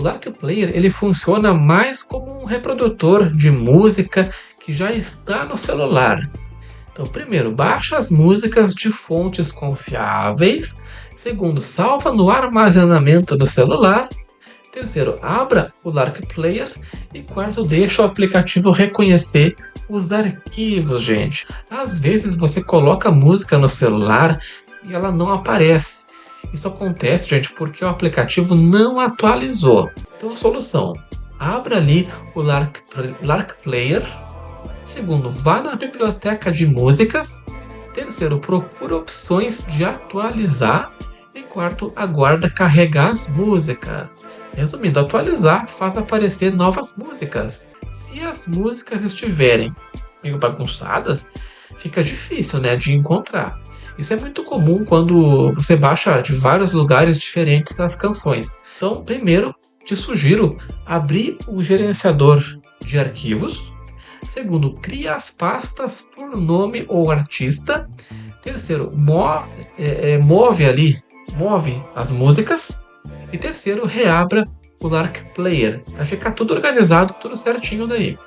Lark Player ele funciona mais como um reprodutor de música que já está no celular. Então, primeiro, baixa as músicas de fontes confiáveis. Segundo, salva no armazenamento do celular. Terceiro, abra o Lark Player. E quarto, deixa o aplicativo reconhecer os arquivos, gente. Às vezes você coloca música no celular e ela não aparece. Isso acontece, gente, porque o aplicativo não atualizou. Então a solução, abra ali o Lark Player. Segundo, vá na biblioteca de músicas. Terceiro, procura opções de atualizar. E quarto, aguarda carregar as músicas. Resumindo, atualizar faz aparecer novas músicas. Se as músicas estiverem meio bagunçadas, fica difícil, né, de encontrar. Isso é muito comum quando você baixa de vários lugares diferentes as canções. Então, primeiro, te sugiro abrir o gerenciador de arquivos. Segundo, cria as pastas por nome ou artista. Terceiro, move as músicas. E terceiro, reabra o Lark Player. Vai ficar tudo organizado, tudo certinho daí.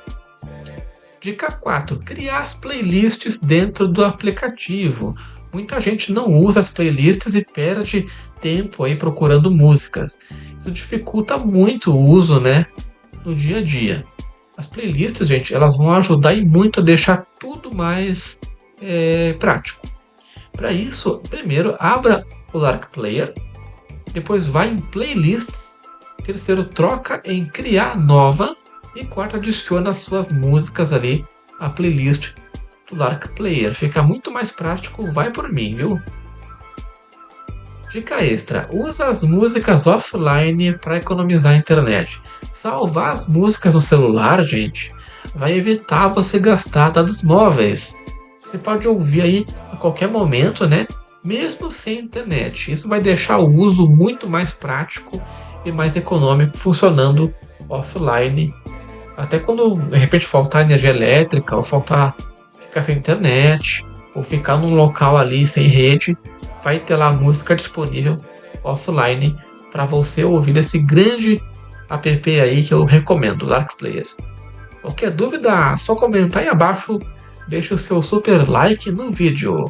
Dica 4. Criar as playlists dentro do aplicativo. Muita gente não usa as playlists e perde tempo aí procurando músicas. Isso dificulta muito o uso, né, no dia a dia. As playlists, gente, elas vão ajudar e muito a deixar tudo mais prático. Para isso, primeiro, abra o Lark Player. Depois vai em Playlists. Terceiro, troca em Criar Nova. E quarto, adiciona as suas músicas ali à playlist do Lark Player. Fica muito mais prático, vai por mim, viu? Dica extra, usa as músicas offline para economizar a internet. Salvar as músicas no celular, gente, vai evitar você gastar dados móveis. Você pode ouvir aí a qualquer momento, né? Mesmo sem internet. Isso vai deixar o uso muito mais prático e mais econômico funcionando offline. Até quando de repente faltar energia elétrica, ou ficar sem internet, ou ficar num local ali sem rede, vai ter lá a música disponível offline para você ouvir esse grande app aí que eu recomendo, Lark Player. Qualquer dúvida, só comentar aí abaixo, deixa o seu super like no vídeo.